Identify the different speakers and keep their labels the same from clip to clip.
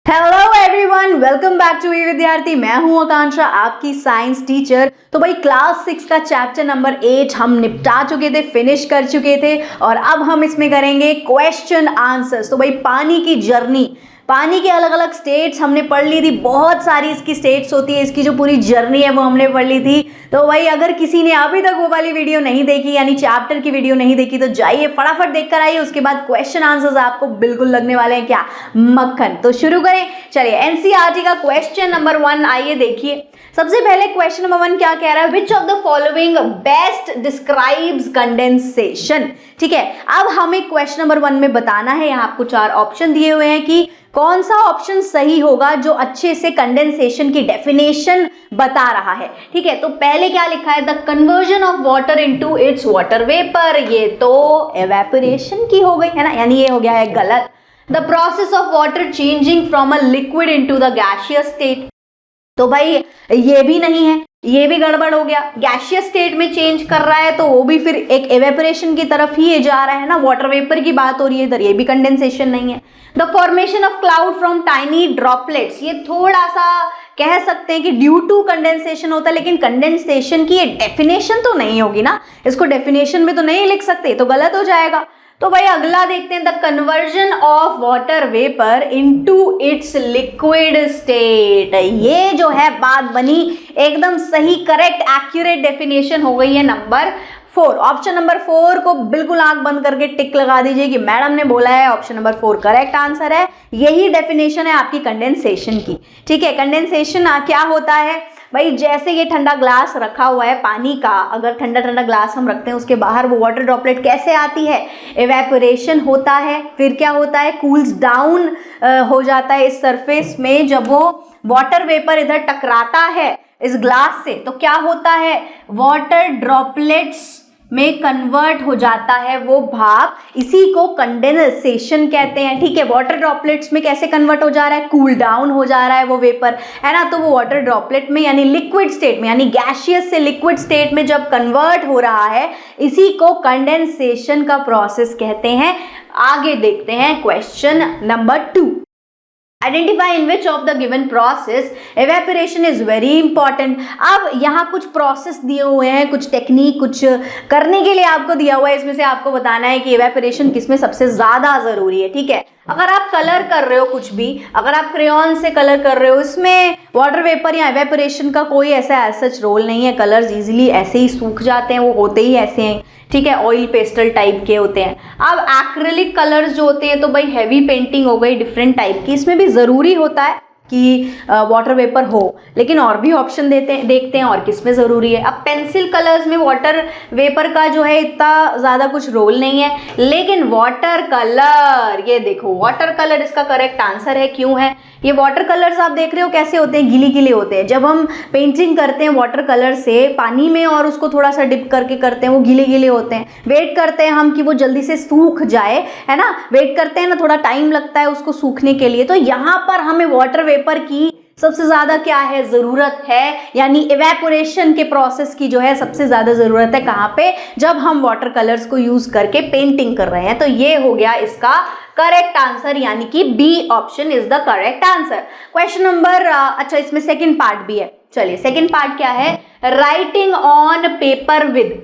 Speaker 1: Hello everyone, welcome back to Vidyarthi. मैं हूं आकांक्षा, आपकी साइंस टीचर। तो भाई क्लास 6 का चैप्टर नंबर 8 हम निपटा चुके थे, फिनिश कर चुके थे और अब हम इसमें करेंगे क्वेश्चन आंसर्स। तो भाई पानी की जर्नी, पानी के अलग अलग स्टेट्स हमने पढ़ ली थी। बहुत सारी इसकी स्टेट्स होती है, इसकी जो पूरी जर्नी है वो हमने पढ़ ली थी। तो भाई अगर किसी ने अभी तक वो वाली वीडियो नहीं देखी, यानी चैप्टर की वीडियो नहीं देखी, तो जाइए फटाफट देख कर आइए। उसके बाद क्वेश्चन आंसर्स आपको बिल्कुल लगने वाले हैं क्या, मक्खन। तो शुरू करें, चलिए। एनसीईआरटी का क्वेश्चन नंबर 1 आइए देखिए। सबसे पहले क्वेश्चन नंबर 1 क्या कह रहा है, which of the following best describes condensation. ठीक है, अब हमें क्वेश्चन नंबर 1 में बताना है, यहाँ आपको 4 ऑप्शन दिए हुए हैं कि कौन सा ऑप्शन सही होगा जो अच्छे से कंडेंसेशन की डेफिनेशन बता रहा है। ठीक है, तो पहले क्या लिखा है, the conversion of water into its water vapour. ये तो एवेपोरेशन की हो गई है ना, यानी ये हो गया है गलत। The process of water changing from a liquid into the gaseous state, तो भाई ये भी नहीं है, ये भी गड़बड़ हो गया। गैसियस स्टेट में चेंज कर रहा है तो वो भी फिर एक एवेपोरेशन की तरफ ही ये जा रहा है ना, वाटर वेपर की बात हो रही है इधर, ये भी कंडेंसेशन नहीं है। The formation of cloud from tiny droplets, ये थोड़ा सा कह सकते हैं कि ड्यू टू कंडेंसेशन होता है, लेकिन कंडेंसेशन की ये डेफिनेशन तो नहीं होगी ना, इसको डेफिनेशन में तो नहीं लिख सकते, तो गलत हो जाएगा। तो भाई अगला देखते हैं, the conversion of water vapour into its liquid state. ये जो है बात बनी एकदम सही, करेक्ट एक्यूरेट डेफिनेशन हो गई है नंबर 4। ऑप्शन नंबर 4 को बिल्कुल आंख बंद करके टिक लगा दीजिए कि मैडम ने बोला है ऑप्शन नंबर 4 करेक्ट आंसर है। यही डेफिनेशन है आपकी कंडेंसेशन की। ठीक है, कंडेंसेशन क्या होता है भाई, जैसे ये ठंडा ग्लास रखा हुआ है पानी का, अगर ठंडा ठंडा ग्लास हम रखते हैं उसके बाहर वो वाटर ड्रॉपलेट कैसे आती है, एवेपोरेशन होता है, फिर क्या होता है, कूल्स डाउन हो जाता है इस सरफेस में। जब वो वाटर वेपर इधर टकराता है इस ग्लास से तो क्या होता है, वाटर ड्रॉपलेट्स में कन्वर्ट हो जाता है वो भाप, इसी को कंडेंसेशन कहते हैं। ठीक है, वाटर ड्रॉपलेट्स में कैसे कन्वर्ट हो जा रहा है, कूल डाउन हो जा रहा है वो वेपर, है ना। तो वो वाटर ड्रॉपलेट में यानी लिक्विड स्टेट में, यानी गैसियस से लिक्विड स्टेट में जब कन्वर्ट हो रहा है, इसी को कंडेंसेशन का प्रोसेस कहते हैं। आगे देखते हैं question number 2। Identify in which of the given process evaporation is very important. अब यहाँ कुछ प्रोसेस दिए हुए हैं, कुछ टेक्निक, कुछ करने के लिए आपको दिया हुआ है, इसमें से आपको बताना है कि एवेपोरेशन किसमें सबसे ज्यादा जरूरी है। ठीक है, अगर आप कलर कर रहे हो कुछ भी, अगर आप क्रेयॉन से कलर कर रहे हो, इसमें वाटर वेपर या एवेपोरेशन का कोई ऐसा सच रोल नहीं है। कलर्स इजीली ऐसे ही सूख जाते हैं, वो होते ही ऐसे हैं। ठीक है, ऑयल पेस्टल टाइप के होते हैं। अब एक्रिलिक कलर्स जो होते हैं, तो भाई हैवी पेंटिंग हो गई डिफरेंट टाइप की, इसमें भी ज़रूरी होता है कि वाटर वेपर हो, लेकिन और भी ऑप्शन देखते हैं और किस में ज़रूरी है। अब पेंसिल कलर्स में वाटर वेपर का जो है इतना ज़्यादा कुछ रोल नहीं है, लेकिन वाटर कलर, ये देखो वाटर कलर इसका करेक्ट आंसर है। क्यों है, ये वाटर कलर्स आप देख रहे हो कैसे होते हैं, गीली गीले होते हैं। जब हम पेंटिंग करते हैं वाटर कलर से पानी में और उसको थोड़ा सा डिप करके करते हैं, वो गीले गीले होते हैं। वेट करते हैं हम कि वो जल्दी से सूख जाए, है ना, वेट करते हैं ना, थोड़ा टाइम लगता है उसको सूखने के लिए। तो यहाँ पर हमें वाटर वेपर की सबसे ज्यादा क्या है, जरूरत है, यानी इवेपोरेशन के प्रोसेस की जो है सबसे ज्यादा जरूरत है। कहाँ पे, जब हम वाटर कलर्स को यूज करके पेंटिंग कर रहे हैं। तो ये हो गया इसका करेक्ट आंसर, यानी कि B option is the correct answer. Question number, अच्छा इसमें सेकंड पार्ट भी है। चलिए सेकंड पार्ट क्या है, राइटिंग ऑन पेपर विद।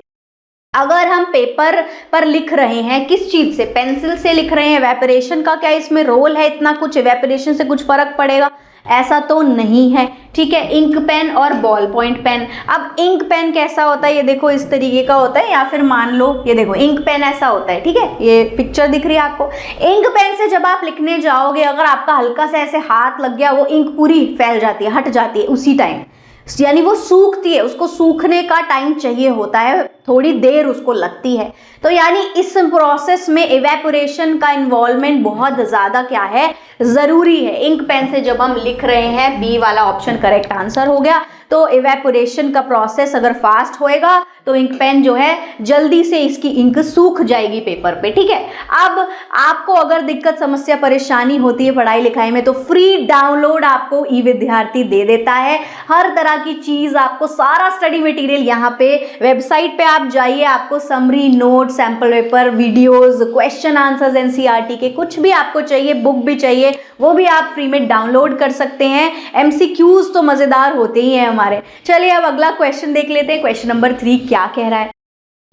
Speaker 1: अगर हम पेपर पर लिख रहे हैं, किस चीज से, पेंसिल से लिख रहे हैं, एवेपोरेशन का क्या इसमें रोल है, इतना कुछ एवेपोरेशन से कुछ फर्क पड़ेगा, ऐसा तो नहीं है। ठीक है, इंक पेन और बॉल पॉइंट पेन। अब इंक पेन कैसा होता है, ये देखो इस तरीके का होता है, या फिर मान लो ये देखो इंक पेन ऐसा होता है। ठीक है, ये पिक्चर दिख रही है आपको। इंक पेन से जब आप लिखने जाओगे, अगर आपका हल्का सा ऐसे हाथ लग गया, वो इंक पूरी फैल जाती है, हट जाती है उसी टाइम, यानी वो सूखती है, उसको सूखने का टाइम चाहिए होता है, थोड़ी देर उसको लगती है। तो यानी इस प्रोसेस में इवेपोरेशन का इन्वॉल्वमेंट बहुत ज़्यादा क्या है, ज़रूरी है। इंक पेन से जब हम लिख रहे हैं, बी वाला ऑप्शन करेक्ट आंसर हो गया। तो इवेपोरेशन का प्रोसेस अगर फास्ट होएगा तो इंक पेन जो है जल्दी से इसकी इंक सूख जाएगी पेपर पे, ठीक है। अब आपको अगर दिक्कत समस्या परेशानी होती है पढ़ाई लिखाई में तो फ्री डाउनलोड आपको ई विद्यार्थी दे देता है। हर तरह की चीज आपको, सारा स्टडी मटेरियल यहाँ पे वेबसाइट पे आप जाइए, आपको summary note, sample paper, videos, question answers NCERT के कुछ भी आपको चाहिए, बुक भी चाहिए, वो भी आप फ्री में डाउनलोड कर सकते हैं। एमसीक्यूज तो मजेदार होते ही हैं हमारे। चलिए अब अगला क्वेश्चन देख लेते हैं। क्वेश्चन नंबर 3 क्या कह रहा है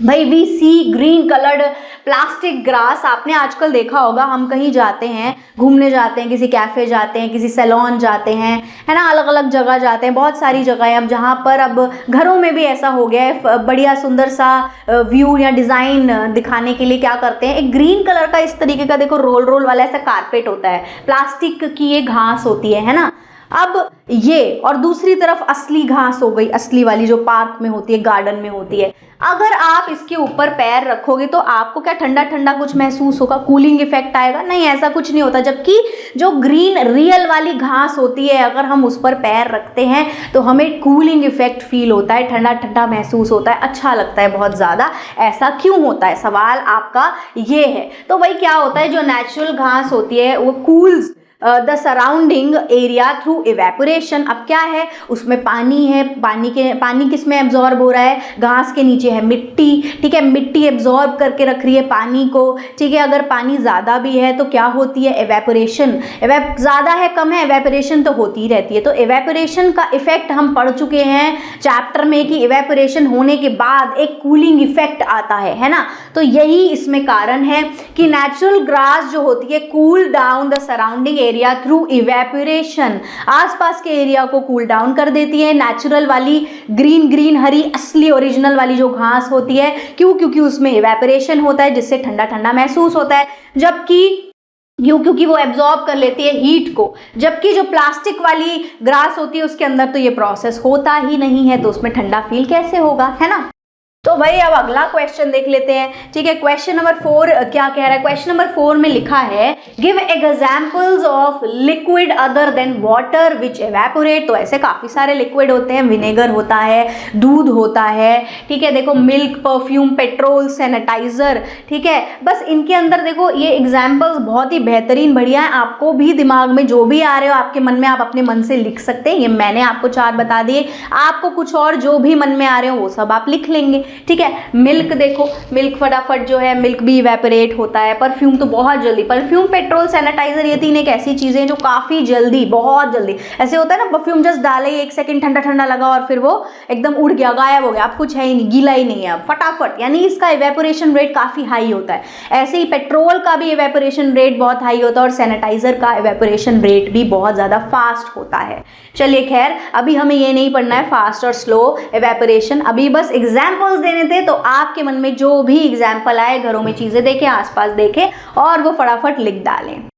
Speaker 1: भाई, we see green coloured plastic grass. आपने आजकल देखा होगा, हम कहीं जाते हैं, घूमने जाते हैं, किसी कैफे जाते हैं, किसी सैलून जाते हैं, है ना, अलग अलग जगह जाते हैं, बहुत सारी जगह है अब जहाँ पर, अब घरों में भी ऐसा हो गया है, बढ़िया सुंदर सा व्यू या डिज़ाइन दिखाने के लिए क्या करते हैं, एक ग्रीन कलर का इस तरीके का देखो रोल रोल वाला ऐसा कारपेट होता है, प्लास्टिक की ये घास होती है ना। अब ये, और दूसरी तरफ असली घास हो गई, असली वाली जो पार्क में होती है, गार्डन में होती है। अगर आप इसके ऊपर पैर रखोगे तो आपको क्या ठंडा ठंडा कुछ महसूस होगा, कूलिंग इफेक्ट आएगा? नहीं, ऐसा कुछ नहीं होता। जबकि जो ग्रीन रियल वाली घास होती है, अगर हम उस पर पैर रखते हैं तो हमें कूलिंग इफेक्ट फील होता है, ठंडा ठंडा महसूस होता है, अच्छा लगता है बहुत ज़्यादा। ऐसा क्यों होता है, सवाल आपका ये है। तो भाई क्या होता है, जो नेचुरल घास होती है वो cools the surrounding area through evaporation. अब क्या है, उसमें पानी है, पानी किस में एब्जॉर्ब हो रहा है, घास के नीचे है मिट्टी, ठीक है, मिट्टी एब्जॉर्ब करके रख रही है पानी को, ठीक है। अगर पानी ज़्यादा भी है तो क्या होती है, एवेपोरेशन। ज़्यादा है कम है, एवेपोरेशन तो होती ही रहती है। तो एवेपोरेशन का इफेक्ट हम पढ़ चुके हैं चैप्टर में कि एवेपोरेशन होने के बाद एक कूलिंग इफेक्ट आता है ना। तो यही इसमें कारण है कि नेचुरल ग्रास जो होती है cool down the surrounding area through evaporation, आसपास के एरिया को कूल डाउन कर देती है। नेचुरल वाली ग्रीन ग्रीन हरी असली ओरिजिनल वाली जो घास होती है, क्योंकि उसमें इवेपोरेशन होता है जिससे ठंडा ठंडा महसूस होता है, जबकि क्योंकि वो एब्जॉर्ब कर लेती है हीट को। जबकि जो प्लास्टिक वाली ग्रास होती है उसके अंदर तो ये प्रोसेस होता ही नहीं है, तो उसमें ठंडा फील कैसे होगा, है ना। तो भाई अब अगला क्वेश्चन देख लेते हैं, ठीक है। क्वेश्चन नंबर 4 क्या कह रहा है, क्वेश्चन नंबर 4 में लिखा है give examples of liquid other than water which evaporate. तो ऐसे काफी सारे लिक्विड होते हैं, विनेगर होता है, दूध होता है, ठीक है, देखो मिल्क, परफ्यूम, पेट्रोल, सैनिटाइजर, ठीक है। बस इनके अंदर देखो ये एग्जाम्पल्स बहुत ही बेहतरीन बढ़िया है। आपको भी दिमाग में जो भी आ रहे हो आपके मन में, आप अपने मन से लिख सकते हैं। ये मैंने आपको 4 बता दिए, आपको कुछ और जो भी मन में आ रहे हो वो सब आप लिख लेंगे, ठीक है। मिल्क देखो, मिल्क फटाफट जो है मिल्क भी इवेपोरेट होता है। परफ्यूम तो बहुत जल्दी, परफ्यूम, पेट्रोल, सैनिटाइजर, ये 3 एक ऐसी चीजें जो काफी जल्दी, बहुत जल्दी, ऐसे होता है ना, परफ्यूम जस्ट डाले, 1 सेकंड ठंडा ठंडा लगा और फिर वो एकदम उड़ गया, गायब हो गया, अब कुछ है ही नहीं, गीला ही नहीं है अब, फटाफट, यानी इसका इवेपोरेशन रेट काफी हाई होता है। ऐसे ही पेट्रोल का भी इवेपोरेशन रेट बहुत हाई होता है और सैनिटाइजर का इवेपोरेशन रेट भी बहुत ज्यादा फास्ट होता है। चलिए खैर, अभी हमें ये नहीं पढ़ना है फास्ट और स्लो इवेपोरेशन, अभी बस एग्जाम्पल्स देने थे। तो आपके मन में जो भी एग्जाम्पल आए, घरों में चीजें देखें, आसपास देखें और वो फटाफट लिख डालें,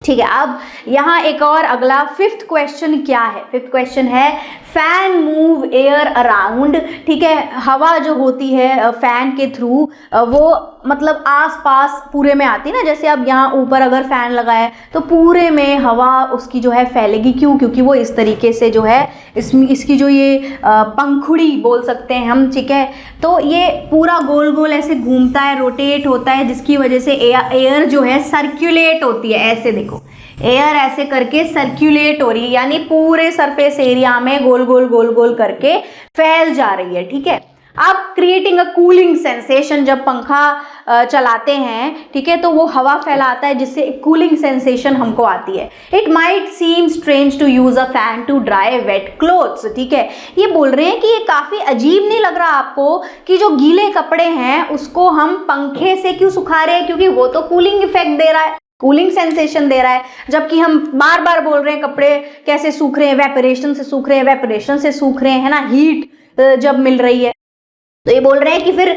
Speaker 1: ठीक है। अब यहाँ एक और अगला 5th क्वेश्चन क्या है, 5th क्वेश्चन है फैन मूव एयर अराउंड, ठीक है। हवा जो होती है फैन के थ्रू वो मतलब आसपास पूरे में आती है ना, जैसे अब यहाँ ऊपर अगर फैन लगा है तो पूरे में हवा उसकी जो है फैलेगी, क्यों, क्योंकि वो इस तरीके से जो है इसकी जो ये पंखुड़ी बोल सकते हैं हम, ठीक है। तो ये पूरा गोल गोल ऐसे घूमता है, रोटेट होता है, जिसकी वजह से एयर जो है सर्कुलेट होती है। ऐसे देखो, एयर ऐसे करके सर्कुलेट हो रही है, यानी पूरे सरफेस एरिया में गोल गोल गोल गोल करके फैल जा रही है, ठीक है। अब क्रिएटिंग अ कूलिंग सेंसेशन, जब पंखा चलाते हैं, ठीक है, तो वो हवा फैलाता है जिससे एक कूलिंग सेंसेशन हमको आती है। It might seem strange to use a fan to dry wet clothes, ठीक है। ये बोल रहे हैं कि ये काफी अजीब नहीं लग रहा आपको कि जो गीले कपड़े हैं उसको हम पंखे से क्यों सुखा रहे हैं, क्योंकि वो तो कूलिंग इफेक्ट दे रहा है, कूलिंग सेंसेशन दे रहा है। जबकि हम बार बार बोल रहे हैं कपड़े कैसे सूख रहे हैं, वेपोरेशन से सूख रहे हैं, वेपोरेशन से सूख रहे हैं, है ना, हीट जब मिल रही है। तो ये बोल रहे हैं कि फिर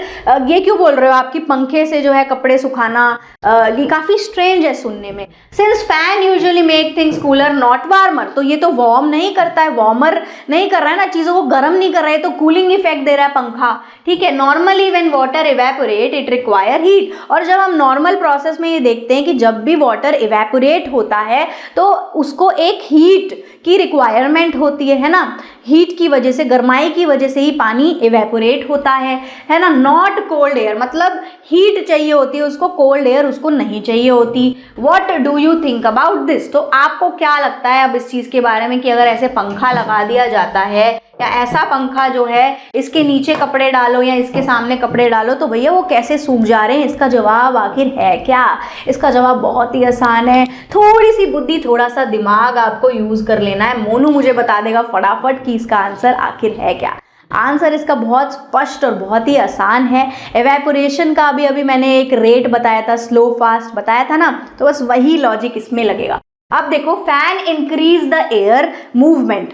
Speaker 1: ये क्यों बोल रहे हो आपकी पंखे से जो है कपड़े सुखाना, ये काफी स्ट्रेंज है सुनने में। Since fan usually make things cooler not warmer, तो ये तो वार्म नहीं करता है, वार्मर नहीं कर रहा है ना, चीजों को गर्म नहीं कर रहा है, तो कूलिंग इफेक्ट दे रहा है पंखा, ठीक है। Normally when water evaporate it require heat, और जब हम नॉर्मल प्रोसेस में ये देखते हैं कि जब भी वाटर इवेपोरेट होता है तो उसको एक हीट की रिक्वायरमेंट होती है ना, हीट की वजह से, गर्माई की वजह से ही पानी इवेपोरेट होता है ना। नॉट कोल्ड एयर, मतलब हीट चाहिए होती है उसको, कोल्ड एयर उसको नहीं चाहिए होती। What do you think about this? तो आपको क्या लगता है अब इस चीज़ के बारे में कि अगर ऐसे पंखा लगा दिया जाता है या ऐसा पंखा जो है इसके नीचे कपड़े डालो या इसके सामने कपड़े डालो तो भैया वो कैसे सूख जा रहे हैं? इसका जवाब आखिर है क्या? इसका जवाब बहुत ही आसान है। थोड़ी सी बुद्धि, थोड़ा सा दिमाग आपको यूज़ कर लेना है। मोनू मुझे बता देगा फटाफट कि इसका आंसर आखिर है क्या। आंसर इसका बहुत स्पष्ट और बहुत ही आसान है। एवेपोरेशन का अभी मैंने एक रेट बताया था, स्लो फास्ट बताया था ना, तो बस वही लॉजिक इसमें लगेगा। अब देखो, fan increase the air movement,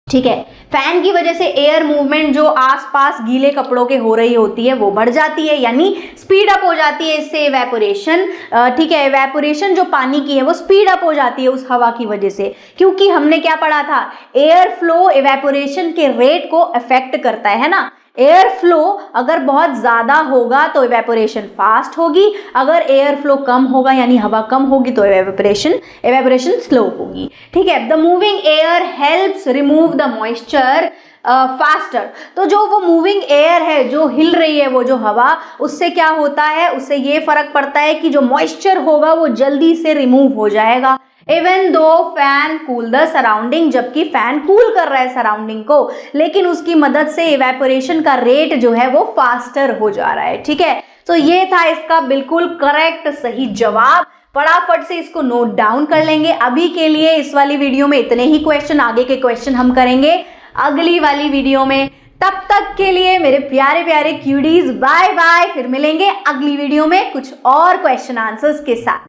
Speaker 1: ठीक है। फैन की वजह से एयर मूवमेंट जो आसपास गीले कपड़ों के हो रही होती है वो बढ़ जाती है, यानी स्पीड अप हो जाती है इससे इवेपोरेशन, ठीक है। इवेपोरेशन जो पानी की है वो स्पीड अप हो जाती है उस हवा की वजह से, क्योंकि हमने क्या पढ़ा था, एयर फ्लो इवेपोरेशन के रेट को अफेक्ट करता है ना। एयर फ्लो अगर बहुत ज़्यादा होगा तो इवेपोरेशन फास्ट होगी, अगर एयर फ्लो कम होगा यानी हवा कम होगी तो इवेपोरेशन स्लो होगी, ठीक है। The moving air helps remove the moisture faster. तो जो वो मूविंग एयर है, जो हिल रही है वो जो हवा, उससे क्या होता है, उससे ये फर्क पड़ता है कि जो मॉइस्चर होगा वो जल्दी से रिमूव हो जाएगा। Even though fan cool the surrounding, जबकि फैन कूल कर रहा है सराउंडिंग को, लेकिन उसकी मदद से इवेपोरेशन का रेट जो है वो फास्टर हो जा रहा है, ठीक है। तो ये था इसका बिल्कुल करेक्ट सही जवाब। फटाफट से इसको नोट डाउन कर लेंगे। अभी के लिए इस वाली वीडियो में इतने ही क्वेश्चन, आगे के क्वेश्चन हम करेंगे अगली वाली वीडियो में। तब तक के लिए मेरे प्यारे प्यारे क्यूडीज, बाय बाय। फिर मिलेंगे अगली वीडियो में कुछ और क्वेश्चन आंसर्स के साथ।